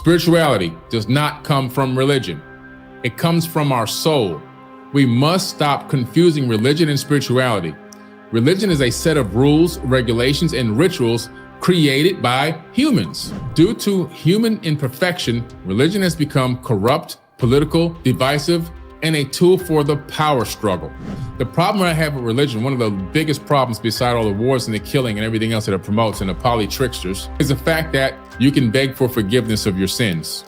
Spirituality does not come from religion. It comes from our soul. We must stop confusing religion and spirituality. Religion is a set of rules, regulations, and rituals created by humans. Due to human imperfection, religion has become corrupt, political, divisive, and a tool for the power struggle. The problem I have with religion, one of the biggest problems beside all the wars and the killing and everything else that it promotes and the poly tricksters, is the fact that you can beg for forgiveness of your sins.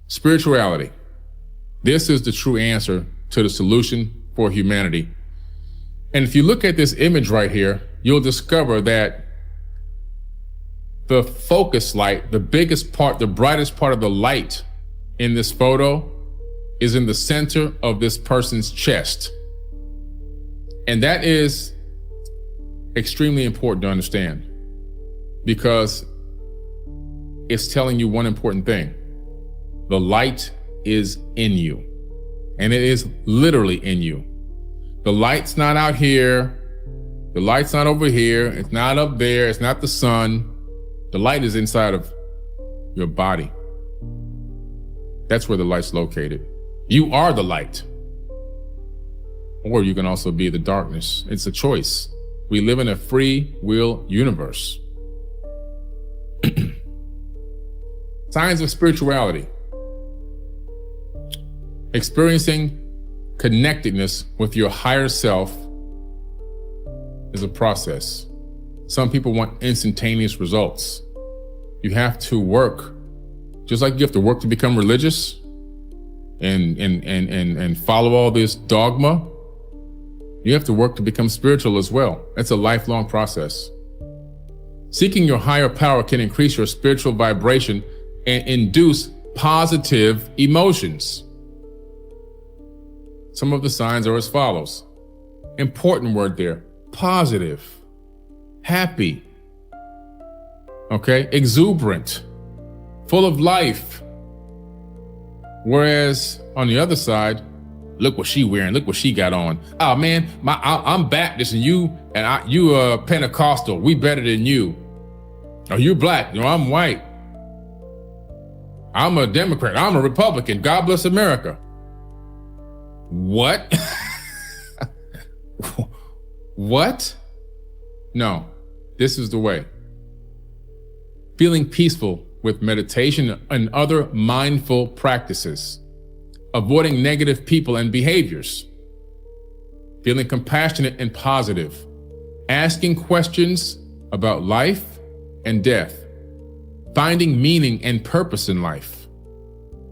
Spirituality. This is the true answer to the solution for humanity. And if you look at this image right here, you'll discover that the focus light, the biggest part, the brightest part of the light in this photo is in the center of this person's chest. And that is extremely important to understand because it's telling you one important thing. The light is in you, and it is literally in you. The light's not out here. The light's not over here. It's not up there. It's not the sun. The light is inside of your body. That's where the light's located. You are the light. Or you can also be the darkness. It's a choice. We live in a free will universe. Signs of spirituality. Experiencing connectedness with your higher self is a process. Some people want instantaneous results. You have to work, just like you have to work to become religious and follow all this dogma. You have to work to become spiritual as well. It's a lifelong process. Seeking your higher power can increase your spiritual vibration and induce positive emotions. Some of the signs are as follows. Important word there, positive, happy, okay, exuberant, full of life. Whereas on the other side, look what she wearing, look what she got on. Oh man, I'm Baptist and you Pentecostal, we better than you. Oh, you black, I'm white. I'm a Democrat, I'm a Republican, God bless America. What? What? No, this is the way. Feeling peaceful with meditation and other mindful practices. Avoiding negative people and behaviors. Feeling compassionate and positive. Asking questions about life and death. Finding meaning and purpose in life.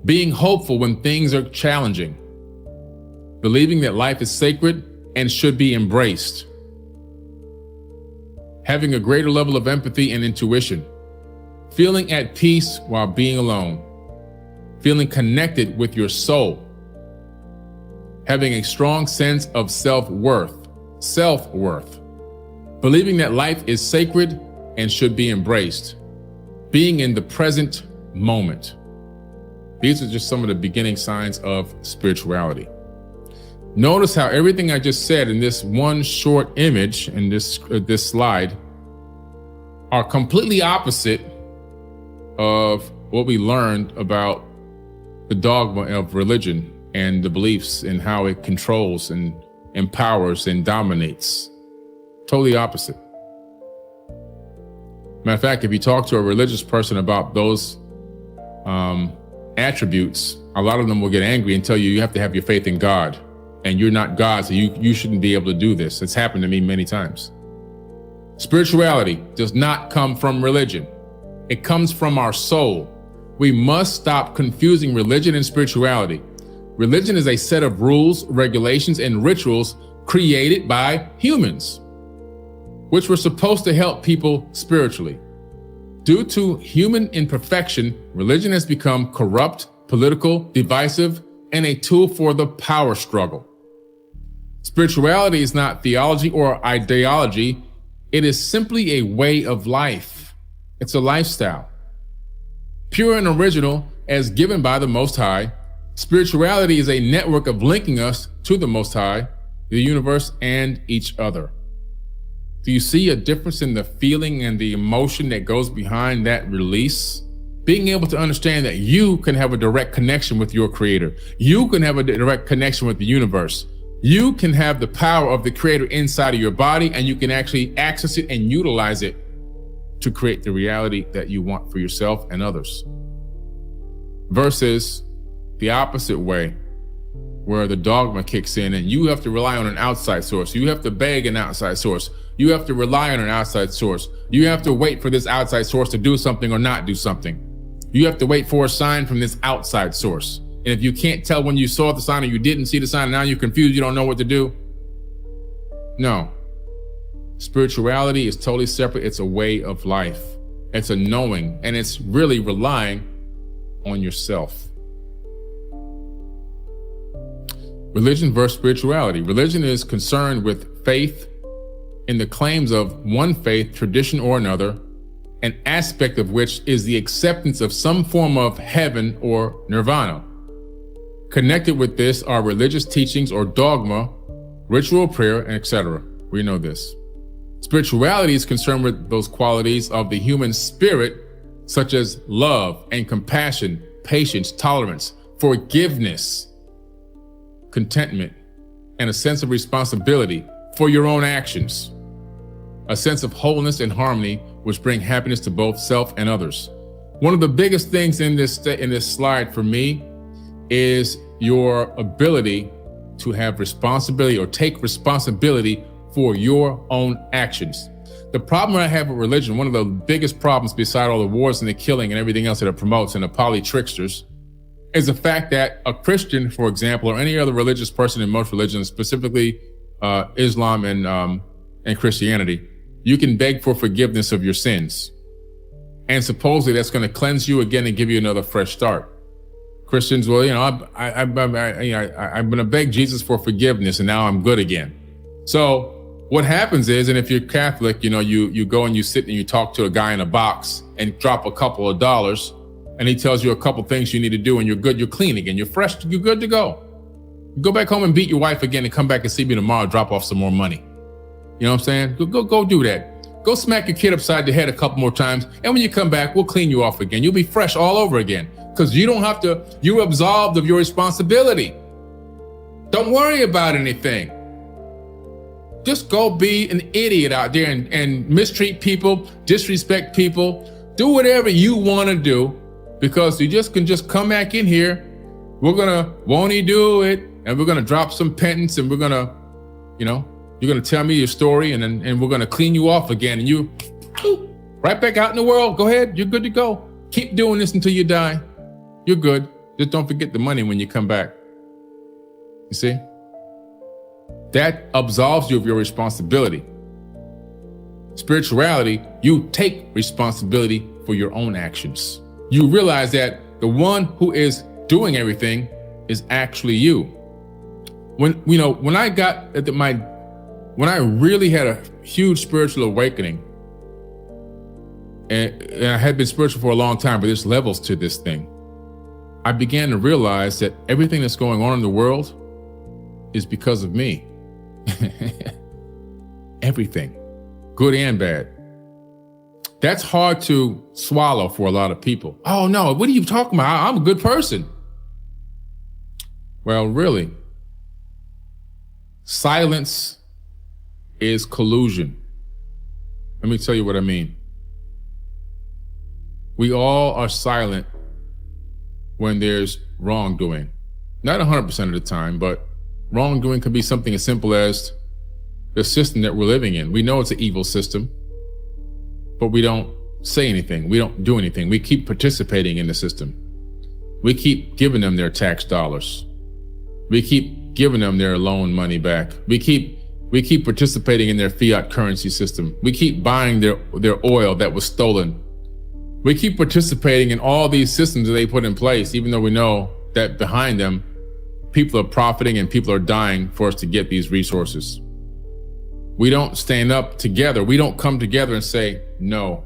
Being hopeful when things are challenging. Believing that life is sacred and should be embraced. Having a greater level of empathy and intuition. Feeling at peace while being alone. Feeling connected with your soul. Having a strong sense of self-worth. Believing that life is sacred and should be embraced. Being in the present moment. These are just some of the beginning signs of spirituality. Notice how everything I just said in this one short image in this slide are completely opposite of what we learned about the dogma of religion and the beliefs and how it controls and empowers and dominates. Totally opposite. Matter of fact, if you talk to a religious person about those attributes, a lot of them will get angry and tell you you have to have your faith in God. And you're not God, so you shouldn't be able to do this. It's happened to me many times. Spirituality does not come from religion. It comes from our soul. We must stop confusing religion and spirituality. Religion is a set of rules, regulations, and rituals created by humans, which were supposed to help people spiritually. Due to human imperfection, religion has become corrupt, political, divisive, and a tool for the power struggle. Spirituality is not theology or ideology. It is simply a way of life. It's a lifestyle. Pure and original as given by the Most High, Spirituality is a network of linking us to the Most High, the universe, and each other. Do you see a difference in the feeling and the emotion that goes behind that release? Being able to understand that you can have a direct connection with your creator. You can have a direct connection with the universe. You can have the power of the creator inside of your body, and you can actually access it and utilize it to create the reality that you want for yourself and others. Versus the opposite way, where the dogma kicks in and you have to rely on an outside source. You have to beg an outside source. You have to rely on an outside source. You have to wait for this outside source to do something or not do something. You have to wait for a sign from this outside source. And if you can't tell when you saw the sign or you didn't see the sign, and now you're confused, you don't know what to do. No. Spirituality is totally separate. It's a way of life. It's a knowing, and it's really relying on yourself. Religion versus spirituality. Religion is concerned with faith in the claims of one faith, tradition, or another, an aspect of which is the acceptance of some form of heaven or nirvana. Connected with this are religious teachings or dogma, ritual prayer, and etc. We know this. Spirituality is concerned with those qualities of the human spirit, such as love and compassion, patience, tolerance, forgiveness, contentment, and a sense of responsibility for your own actions. A sense of wholeness and harmony which bring happiness to both self and others. One of the biggest things in this slide for me is your ability to have responsibility or take responsibility for your own actions. The problem I have with religion, one of the biggest problems beside all the wars and the killing and everything else that it promotes and the poly tricksters, is the fact that a Christian, for example, or any other religious person in most religions, specifically Islam and Christianity, you can beg for forgiveness of your sins. And supposedly that's going to cleanse you again and give you another fresh start. Christians, well, I'm going to beg Jesus for forgiveness and now I'm good again. So what happens is, and if you're Catholic, you go and you sit and you talk to a guy in a box and drop a couple of dollars, and he tells you a couple things you need to do, and you're good, you're clean again, you're fresh, you're good to go. Go back home and beat your wife again and come back and see me tomorrow, drop off some more money. You know what I'm saying? Go do that. Go smack your kid upside the head a couple more times, and when you come back, we'll clean you off again. You'll be fresh all over again, because you're absolved of your responsibility. Don't worry about anything. Just go be an idiot out there and mistreat people, disrespect people, do whatever you want to do, because you can come back in here. Won't he do it? And we're gonna drop some penance, and we're gonna, you're gonna tell me your story, and we're gonna clean you off again, and you right back out in the world. Go ahead, you're good to go. Keep doing this until you die. You're good. Just don't forget the money when you come back. You see? That absolves you of your responsibility. Spirituality, you take responsibility for your own actions. You realize that the one who is doing everything is actually you. When I really had a huge spiritual awakening, and I had been spiritual for a long time, but there's levels to this thing. I began to realize that everything that's going on in the world is because of me. Everything, good and bad. That's hard to swallow for a lot of people. Oh no, what are you talking about? I'm a good person. Well, really, silence is collusion. Let me tell you what I mean. We all are silent when there's wrongdoing. Not 100% of the time, but wrongdoing can be something as simple as the system that we're living in. We know it's an evil system, but we don't say anything. We don't do anything. We keep participating in the system. We keep giving them their tax dollars. We keep giving them their loan money back. We keep participating in their fiat currency system. We keep buying their oil that was stolen. We keep participating in all these systems that they put in place, even though we know that behind them, people are profiting and people are dying for us to get these resources. We don't stand up together. We don't come together and say, no,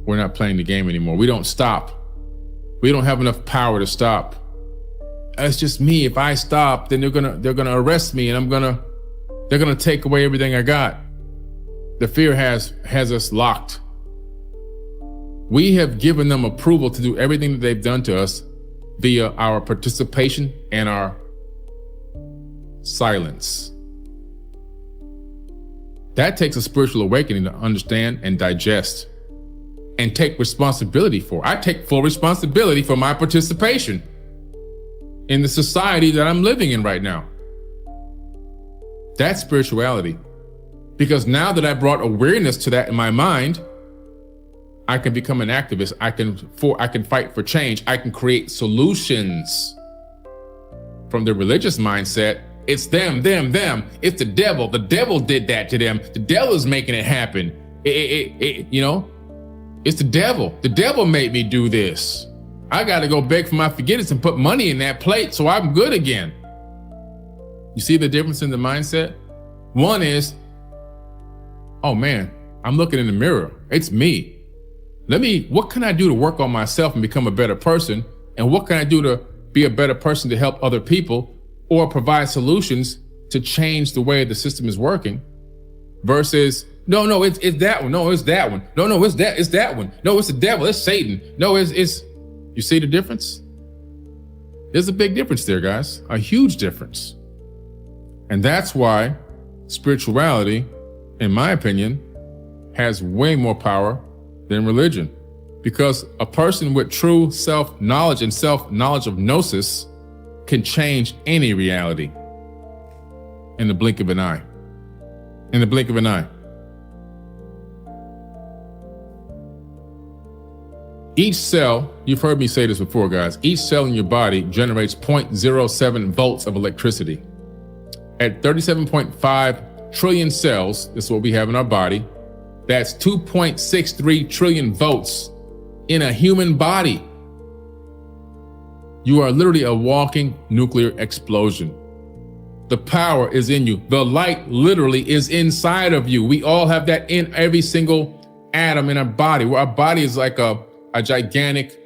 we're not playing the game anymore. We don't stop. We don't have enough power to stop. it's just me. If I stop, then they're gonna arrest me, and they're gonna take away everything I got. The fear has us locked. We have given them approval to do everything that they've done to us via our participation and our silence. That takes a spiritual awakening to understand and digest and take responsibility for. I take full responsibility for my participation in the society that I'm living in right now. That's spirituality. Because now that I brought awareness to that in my mind, I can become an activist. I can fight for change. I can create solutions. From the religious mindset, it's them. It's the devil. The devil did that to them. The devil is making it happen. It's the devil. The devil made me do this. I got to go beg for my forgiveness and put money in that plate so I'm good again. You see the difference in the mindset? One is, oh man, I'm looking in the mirror. It's me. What can I do to work on myself and become a better person? And what can I do to be a better person to help other people or provide solutions to change the way the system is working? Versus, no, it's that one. No, it's that one. No, it's that one. No, it's the devil. It's Satan. No, it's, you see the difference? There's a big difference there, guys. A huge difference. And that's why spirituality, in my opinion, has way more power than religion. Because a person with true self-knowledge and self-knowledge of gnosis can change any reality in the blink of an eye. In the blink of an eye. Each cell, you've heard me say this before, guys, each cell in your body generates 0.07 volts of electricity. At 37.5 trillion cells, this is what we have in our body, that's 2.63 trillion volts in a human body. You are literally a walking nuclear explosion. The power is in you. The light literally is inside of you. We all have that in every single atom in our body, where our body is like a gigantic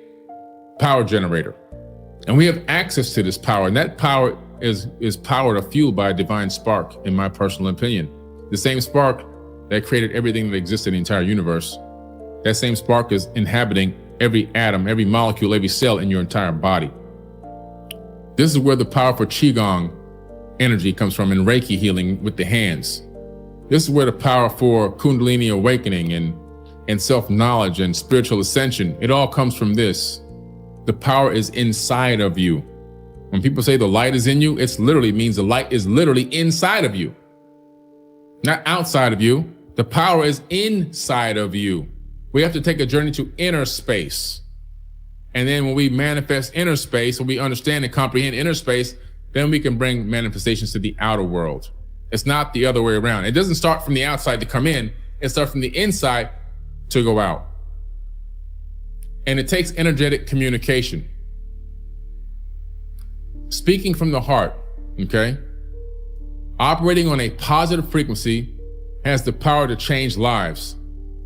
power generator. And we have access to this power, and that power is powered or fueled by a divine spark, in my personal opinion. The same spark that created everything that exists in the entire universe. That same spark is inhabiting every atom, every molecule, every cell in your entire body. This is where the power for Qigong energy comes from, in Reiki healing with the hands. This is where the power for Kundalini awakening and self-knowledge and spiritual ascension, it all comes from this. The power is inside of you. When people say the light is in you, it literally means the light is literally inside of you. Not outside of you. The power is inside of you. We have to take a journey to inner space. And then when we manifest inner space, when we understand and comprehend inner space, then we can bring manifestations to the outer world. It's not the other way around. It doesn't start from the outside to come in. It starts from the inside to go out. And it takes energetic communication. Speaking from the heart, okay? Operating on a positive frequency has the power to change lives.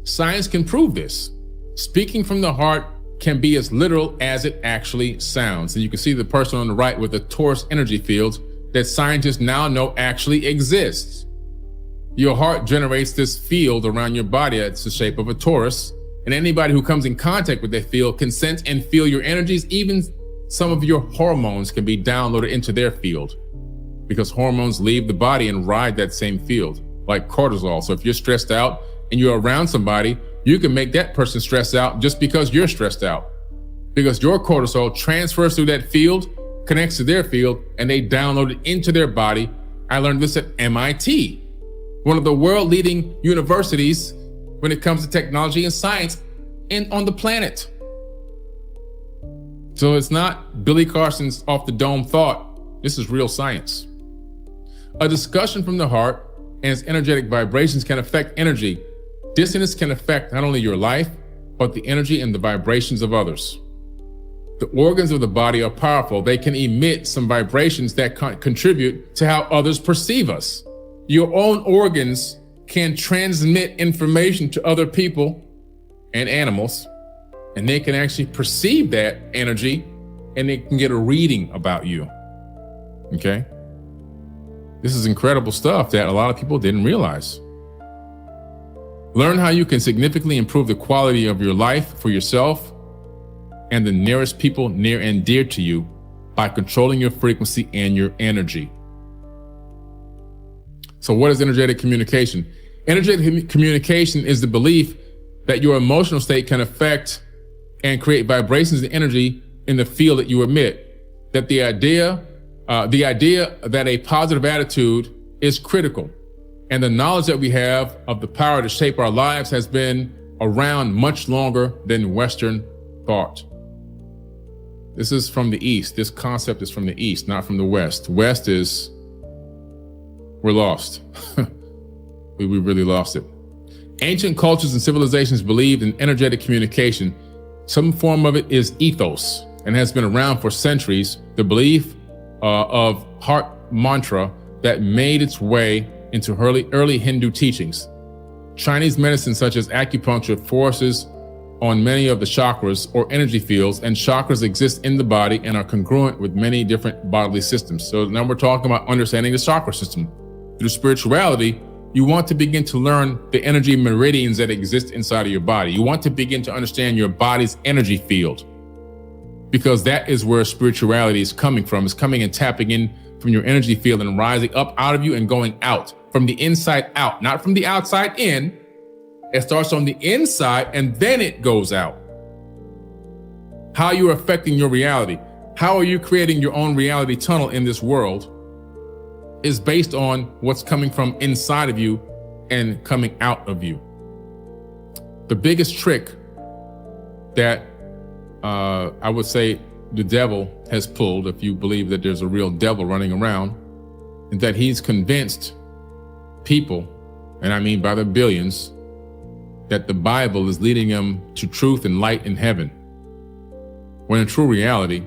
Science can prove this. Speaking from the heart can be as literal as it actually sounds. And you can see the person on the right with the torus energy fields that scientists now know actually exists. Your heart generates this field around your body that's the shape of a torus. And anybody who comes in contact with that field can sense and feel your energies. Even some of your hormones can be downloaded into their field, because hormones leave the body and ride that same field, like cortisol. So if you're stressed out and you're around somebody, you can make that person stress out just because you're stressed out, because your cortisol transfers through that field, connects to their field, and they download it into their body. I learned this at MIT, one of the world leading universities when it comes to technology and science on the planet. So it's not Billy Carson's off the dome thought. This is real science. A discussion from the heart and its energetic vibrations can affect energy. Dissonance can affect not only your life, but the energy and the vibrations of others. The organs of the body are powerful. They can emit some vibrations that contribute to how others perceive us. Your own organs can transmit information to other people and animals, and they can actually perceive that energy, and they can get a reading about you. Okay? This is incredible stuff that a lot of people didn't realize. Learn how you can significantly improve the quality of your life for yourself and the nearest people near and dear to you by controlling your frequency and your energy. So what is energetic communication? Energetic communication is the belief that your emotional state can affect and create vibrations and energy in the field that you emit. That the idea that a positive attitude is critical, and the knowledge that we have of the power to shape our lives has been around much longer than Western thought. This is from the East. This concept is from the East, not from the West. West is, we're lost. we really lost it. Ancient cultures and civilizations believed in energetic communication. Some form of it is ethos and has been around for centuries. The belief of heart mantra that made its way into early Hindu teachings. Chinese medicine such as acupuncture focuses on many of the chakras or energy fields, and chakras exist in the body and are congruent with many different bodily systems. So now we're talking about understanding the chakra system. Through spirituality, you want to begin to learn the energy meridians that exist inside of your body. You want to begin to understand your body's energy field, because that is where spirituality is coming from. It's coming and tapping in from your energy field and rising up out of you and going out from the inside out, not from the outside in. It starts on the inside and then it goes out. How you're affecting your reality, how are you creating your own reality tunnel in this world, is based on what's coming from inside of you and coming out of you. The biggest trick that I would say the devil has pulled, if you believe that there's a real devil running around, is that he's convinced people, and I mean by the billions, that the Bible is leading them to truth and light in heaven. When in true reality,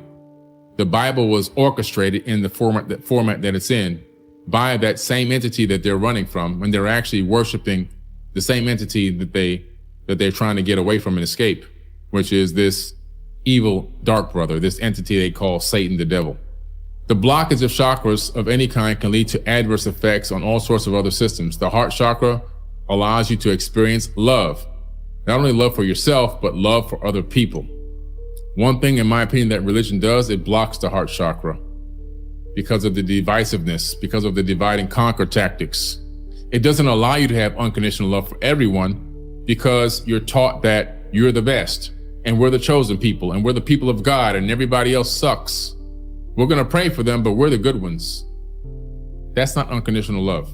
the Bible was orchestrated in the format that it's in by that same entity that they're running from, when they're actually worshiping the same entity that they're trying to get away from and escape, which is this evil dark brother, this entity they call Satan, the devil. The blockage of chakras of any kind can lead to adverse effects on all sorts of other systems. The heart chakra allows you to experience love, not only love for yourself, but love for other people. One thing, in my opinion, that religion does, it blocks the heart chakra because of the divisiveness, because of the divide and conquer tactics. It doesn't allow you to have unconditional love for everyone because you're taught that you're the best and we're the chosen people and we're the people of God and everybody else sucks. We're going to pray for them, but we're the good ones. That's not unconditional love.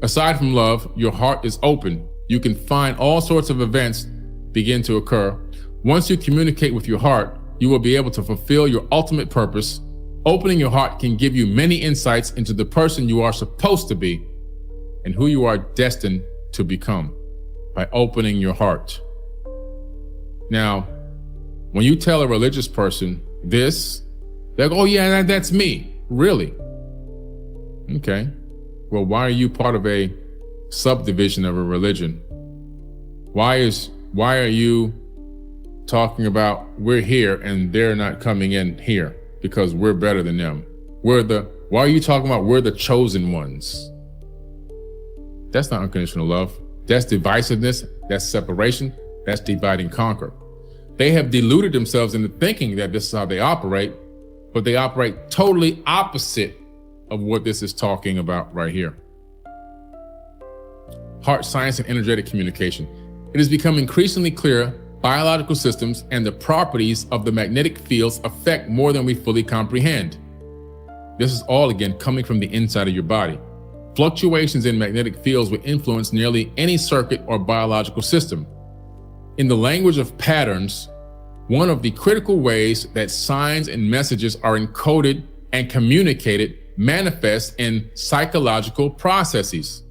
Aside from love, your heart is open. You can find all sorts of events begin to occur. Once you communicate with your heart, you will be able to fulfill your ultimate purpose. Opening your heart can give you many insights into the person you are supposed to be and who you are destined to become by opening your heart. Now, when you tell a religious person this, they'll go, oh yeah, that's me. Really? Okay. Well, why are you part of a subdivision of a religion? Why are you talking about we're here and they're not coming in here because we're better than them? Why are you talking about we're the chosen ones? That's not unconditional love. That's divisiveness. That's separation. That's divide and conquer. They have deluded themselves into thinking that this is how they operate, but they operate totally opposite of what this is talking about right here. Heart science and energetic communication. It has become increasingly clear biological systems and the properties of the magnetic fields affect more than we fully comprehend. This is all again coming from the inside of your body. Fluctuations in magnetic fields will influence nearly any circuit or biological system. In the language of patterns, one of the critical ways that signs and messages are encoded and communicated manifests in psychological processes.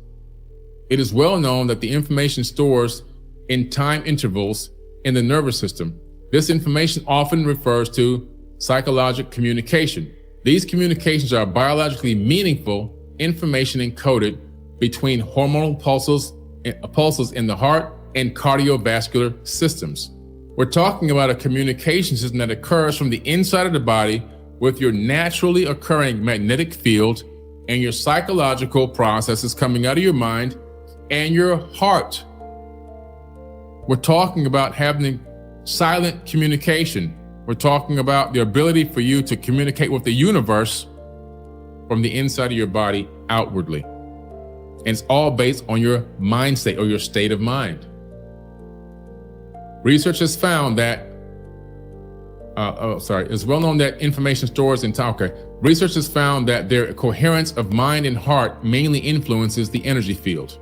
It is well known that the information stores in time intervals in the nervous system. This information often refers to psychological communication. These communications are biologically meaningful information encoded between hormonal pulses in the heart and cardiovascular systems. We're talking about a communication system that occurs from the inside of the body with your naturally occurring magnetic field and your psychological processes coming out of your mind and your heart. We're talking about having silent communication. We're talking about the ability for you to communicate with the universe from the inside of your body outwardly. And it's all based on your mind state or your state of mind. Research has found that, it's well known that information stores in time. Okay. Research has found that their coherence of mind and heart mainly influences the energy field.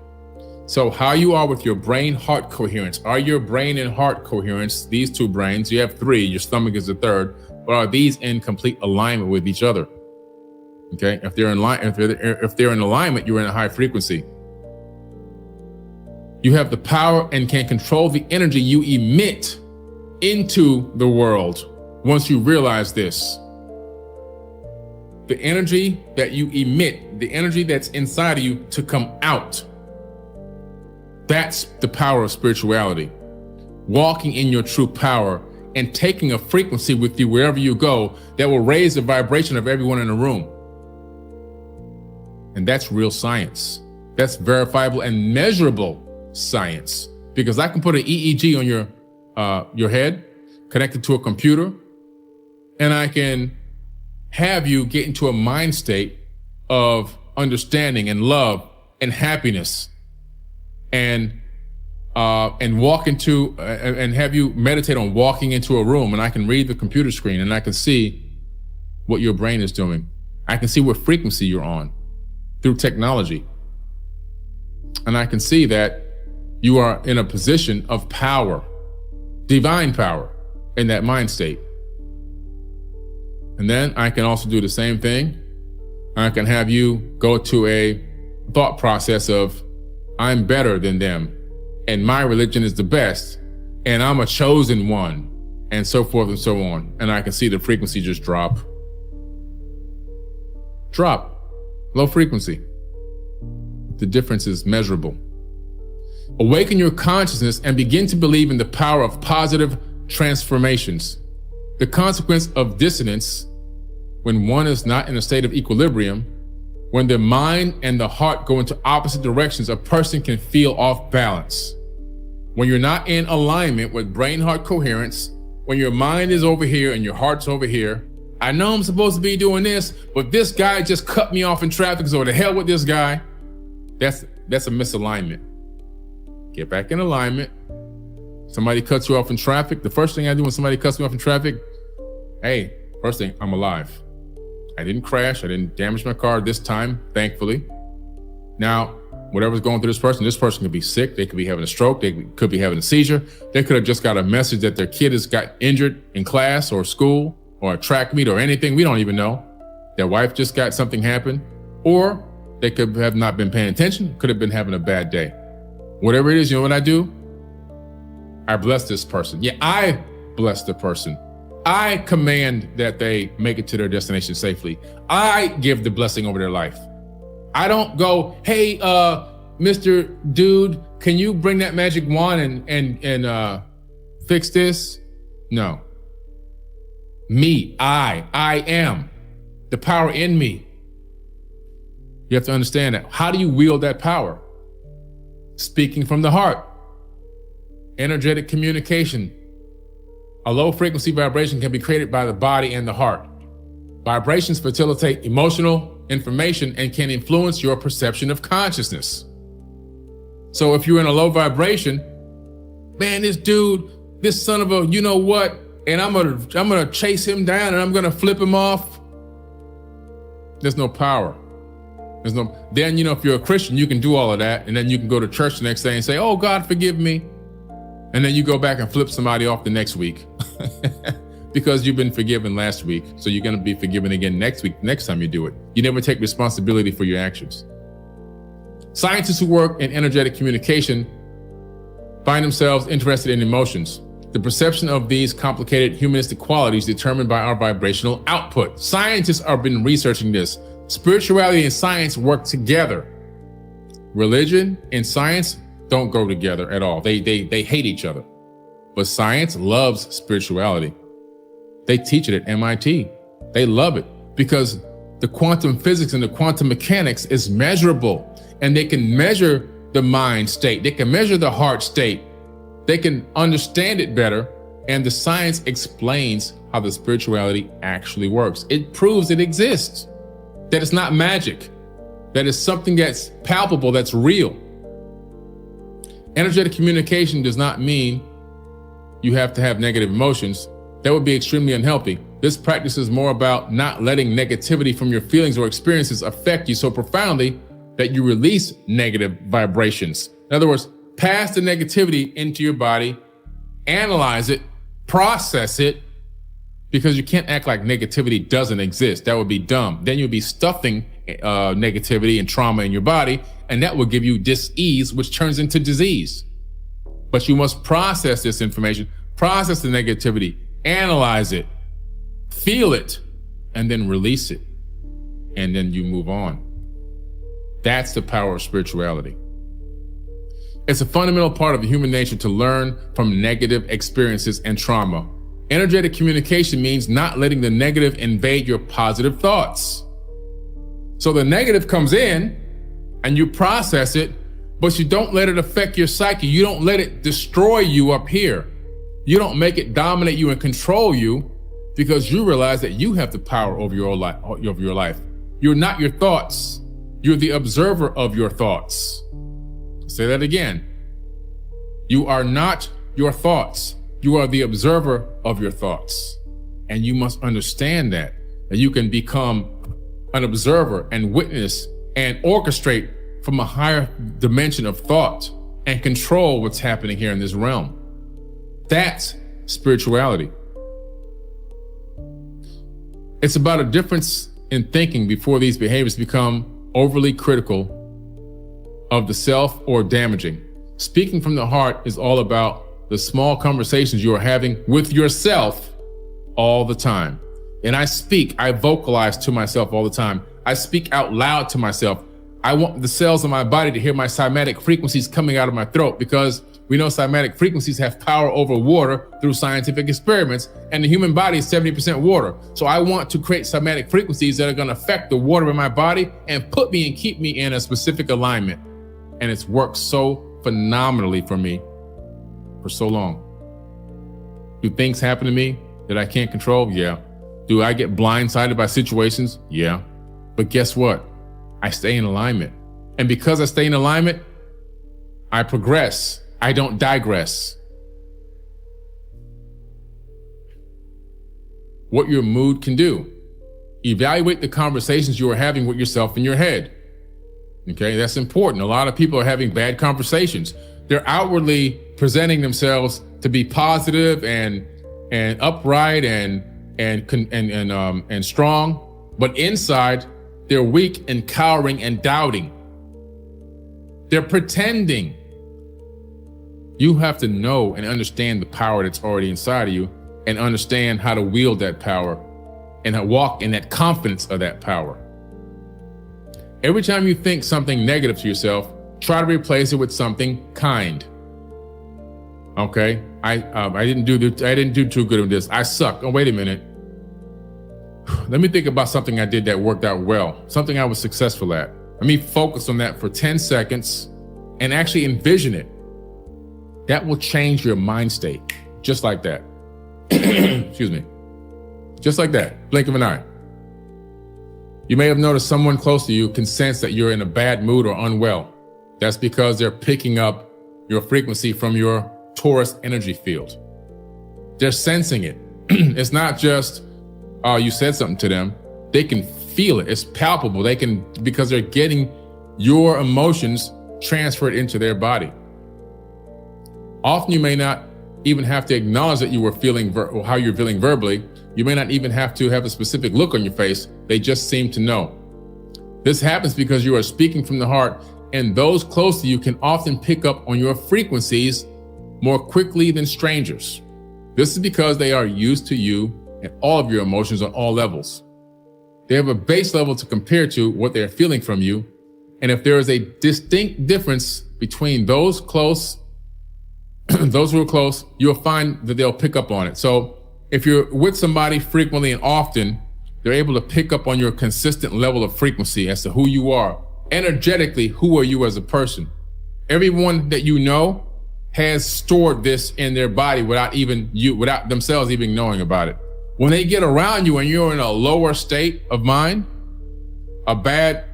So how you are with your brain-heart coherence, are your brain and heart coherence, these two brains, you have three, your stomach is the third, but are these in complete alignment with each other? Okay, if they're in alignment, you're in a high frequency. You have the power and can control the energy you emit into the world once you realize this. The energy that you emit, the energy that's inside of you to come out. That's the power of spirituality. Walking in your true power and taking a frequency with you wherever you go that will raise the vibration of everyone in the room. And that's real science. That's verifiable and measurable science. Because I can put an EEG on your head, connected to a computer, and I can have you get into a mind state of understanding and love and happiness. And walk into and have you meditate on walking into a room, and I can read the computer screen and I can see what your brain is doing. I can see what frequency you're on through technology. And I can see that you are in a position of power, divine power in that mind state. And then I can also do the same thing. I can have you go to a thought process of, I'm better than them, and my religion is the best, and I'm a chosen one, and so forth and so on. And I can see the frequency just drop. Low frequency. The difference is measurable. Awaken your consciousness and begin to believe in the power of positive transformations. The consequence of dissonance, when one is not in a state of equilibrium, when the mind and the heart go into opposite directions, a person can feel off balance. When you're not in alignment with brain-heart coherence, when your mind is over here and your heart's over here, I know I'm supposed to be doing this, but this guy just cut me off in traffic, so to hell with this guy. That's a misalignment. Get back in alignment. Somebody cuts you off in traffic. The first thing I do when somebody cuts me off in traffic, hey, first thing, I'm alive. I didn't crash. I didn't damage my car this time, thankfully. Now, whatever's going through this person could be sick. They could be having a stroke. They could be having a seizure. They could have just got a message that their kid has got injured in class or school or a track meet or anything. We don't even know. Their wife just got something happen. Or they could have not been paying attention. Could have been having a bad day. Whatever it is, you know what I do? I bless this person. Yeah, I bless the person. I command that they make it to their destination safely. I give the blessing over their life. I don't go, hey, Mr. Dude, can you bring that magic wand and fix this? No. Me, I am the power in me. You have to understand that. How do you wield that power? Speaking from the heart. Energetic communication. A low frequency vibration can be created by the body and the heart. Vibrations facilitate emotional information and can influence your perception of consciousness. So if you're in a low vibration, man, this dude, this son of a, you know what, and I'm gonna chase him down and I'm gonna flip him off. There's no power. Then, you know, if you're a Christian, you can do all of that, and then you can go to church the next day and say, oh, God, forgive me. And then you go back and flip somebody off the next week because you've been forgiven last week. So you're going to be forgiven again next week, next time you do it. You never take responsibility for your actions. Scientists who work in energetic communication find themselves interested in emotions. The perception of these complicated humanistic qualities determined by our vibrational output. Scientists have been researching this. Spirituality and science work together. Religion and science don't go together at all. They hate each other. But science loves spirituality. They teach it at MIT. They love it because the quantum physics and the quantum mechanics is measurable, and they can measure the mind state. They can measure the heart state. They can understand it better. And the science explains how the spirituality actually works. It proves it exists, that it's not magic, that it's something that's palpable, that's real. Energetic communication does not mean you have to have negative emotions. That would be extremely unhealthy. This practice is more about not letting negativity from your feelings or experiences affect you so profoundly that you release negative vibrations. In other words, pass the negativity into your body, analyze it, process it, because you can't act like negativity doesn't exist. That would be dumb. Then you'll be stuffing negativity and trauma in your body, and that will give you dis-ease, which turns into disease. But you must process this information, process the negativity, analyze it, feel it, and then release it. And then you move on. That's the power of spirituality. It's a fundamental part of human nature to learn from negative experiences and trauma. Energetic communication means not letting the negative invade your positive thoughts. So the negative comes in and you process it, but you don't let it affect your psyche. You don't let it destroy you up here. You don't make it dominate you and control you, because you realize that you have the power over your life. You're not your thoughts. You're the observer of your thoughts. Say that again. You are not your thoughts. You are the observer of your thoughts. And you must understand that you can become an observer and witness and orchestrate from a higher dimension of thought and control what's happening here in this realm. That's spirituality. It's about a difference in thinking before these behaviors become overly critical of the self or damaging. Speaking from the heart is all about the small conversations you are having with yourself all the time. And I vocalize to myself all the time. I speak out loud to myself. I want the cells in my body to hear my cymatic frequencies coming out of my throat, because we know cymatic frequencies have power over water through scientific experiments, and the human body is 70% water. So I want to create cymatic frequencies that are going to affect the water in my body and put me and keep me in a specific alignment. And it's worked so phenomenally for me for so long. Do things happen to me that I can't control? Yeah. Do I get blindsided by situations? Yeah. But guess what? I stay in alignment. And because I stay in alignment, I progress. I don't digress. What your mood can do. Evaluate the conversations you are having with yourself in your head. Okay, that's important. A lot of people are having bad conversations. They're outwardly presenting themselves to be positive and upright and strong, but inside they're weak and cowering and doubting. They're pretending. You have to know and understand the power that's already inside of you, and understand how to wield that power and how walk in that confidence of that power. Every time you think something negative to yourself, try to replace it with something kind. Okay, I didn't do too good with this. I suck. Oh, wait a minute. Let me think about something I did that worked out well, something I was successful at. Let me focus on that for 10 seconds and actually envision it. That will change your mind state, just like that. Excuse me. Just like that, blink of an eye. You may have noticed someone close to you can sense that you're in a bad mood or unwell. That's because they're picking up your frequency from your Taurus energy field. They're sensing it. It's not just, you said something to them. They can feel it. It's palpable. Because they're getting your emotions transferred into their body. Often you may not even have to acknowledge that you were feeling or how you're feeling verbally. You may not even have to have a specific look on your face. They just seem to know. This happens because you are speaking from the heart, and those close to you can often pick up on your frequencies more quickly than strangers. This is because they are used to you and all of your emotions on all levels. They have a base level to compare to what they're feeling from you. And if there is a distinct difference between those close, those who are close, you'll find that they'll pick up on it. So if you're with somebody frequently and often, They're able to pick up on your consistent level of frequency as to who you are. Energetically, who are you as a person? Everyone that you know has stored this in their body without themselves even knowing about it. When they get around you and you're in a lower state of mind, a bad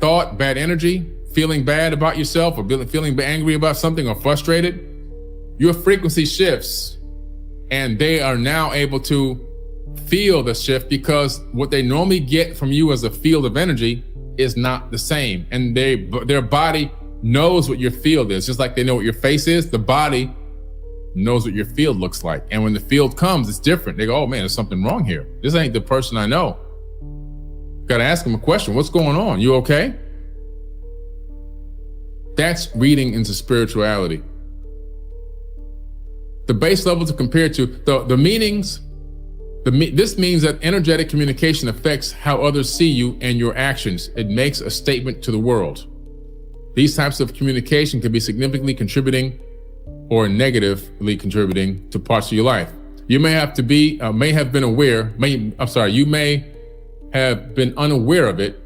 thought, bad energy, feeling bad about yourself or feeling angry about something or frustrated, your frequency shifts and they are now able to feel the shift because what they normally get from you as a field of energy is not the same. And their body knows what your field is. Just like they know what your face is, the body knows what your field looks like. And when the field comes, it's different. They go, oh man, there's something wrong here. This ain't the person I know. Got to ask them a question. What's going on? You okay? That's reading into spirituality. The base level to compare to the meanings. This means that energetic communication affects how others see you and your actions. It makes a statement to the world. These types of communication can be significantly contributing or negatively contributing to parts of your life. You may have been unaware of it,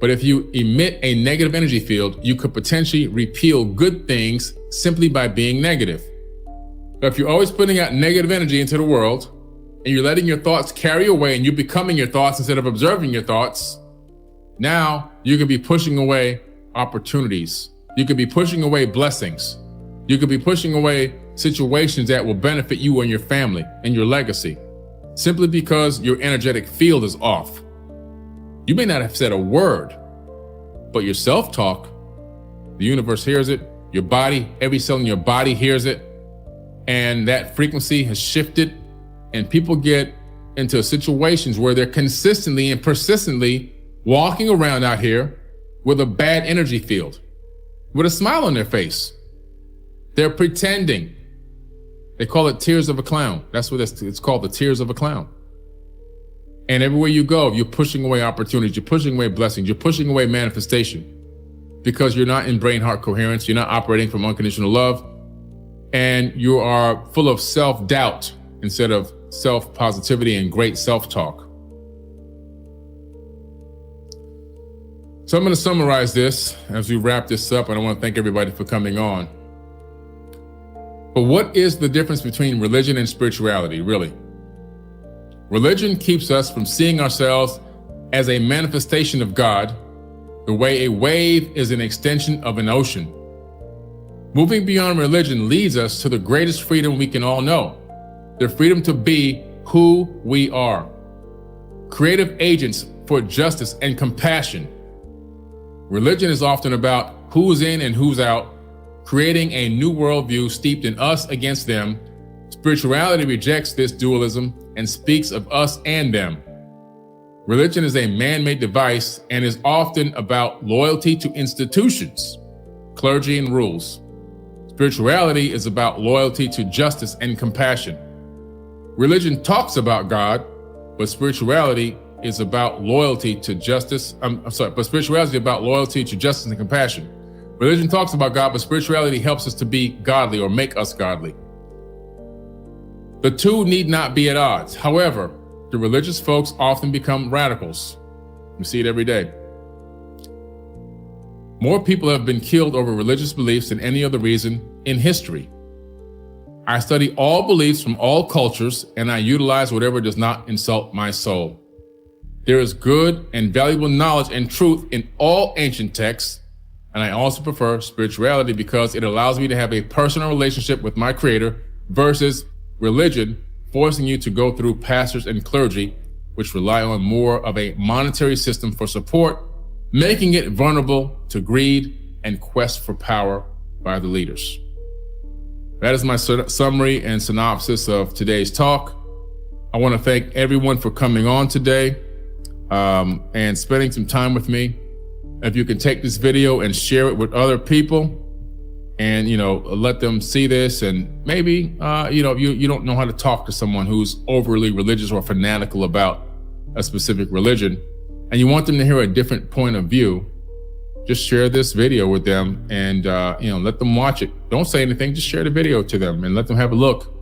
but if you emit a negative energy field, you could potentially repel good things simply by being negative. But if you're always putting out negative energy into the world, and you're letting your thoughts carry away and you're becoming your thoughts instead of observing your thoughts, now you could be pushing away opportunities. You could be pushing away blessings. You could be pushing away situations that will benefit you and your family and your legacy, simply because your energetic field is off. You may not have said a word, but your self-talk, the universe hears it, your body, every cell in your body hears it, and that frequency has shifted. And people get into situations where they're consistently and persistently walking around out here with a bad energy field, with a smile on their face. They're pretending. They call it tears of a clown. That's what it's called, the tears of a clown. And everywhere you go, you're pushing away opportunities, you're pushing away blessings, you're pushing away manifestation because you're not in brain-heart coherence, you're not operating from unconditional love, and you are full of self-doubt instead of self-positivity and great self-talk. So I'm going to summarize this as we wrap this up, and I want to thank everybody for coming on. But what is the difference between religion and spirituality, really? Religion keeps us from seeing ourselves as a manifestation of God, the way a wave is an extension of an ocean. Moving beyond religion leads us to the greatest freedom we can all know. The freedom to be who we are. Creative agents for justice and compassion. Religion is often about who's in and who's out, creating a new worldview steeped in us against them. Spirituality rejects this dualism and speaks of us and them. Religion is a man-made device and is often about loyalty to institutions, clergy, and rules. Spirituality is about loyalty to justice and compassion. Religion talks about God, but spirituality is about loyalty to justice. But spirituality is about loyalty to justice and compassion. Religion talks about God, but spirituality helps us to be godly or make us godly. The two need not be at odds. However, the religious folks often become radicals. We see it every day. More people have been killed over religious beliefs than any other reason in history. I study all beliefs from all cultures, and I utilize whatever does not insult my soul. There is good and valuable knowledge and truth in all ancient texts, and I also prefer spirituality because it allows me to have a personal relationship with my Creator versus religion, forcing you to go through pastors and clergy, which rely on more of a monetary system for support, making it vulnerable to greed and quest for power by the leaders. That is my summary and synopsis of today's talk. I want to thank everyone for coming on today and spending some time with me. If you can take this video and share it with other people and, let them see this, and maybe, you don't know how to talk to someone who's overly religious or fanatical about a specific religion, and you want them to hear a different point of view, just share this video with them and, let them watch it. Don't say anything, just share the video to them and let them have a look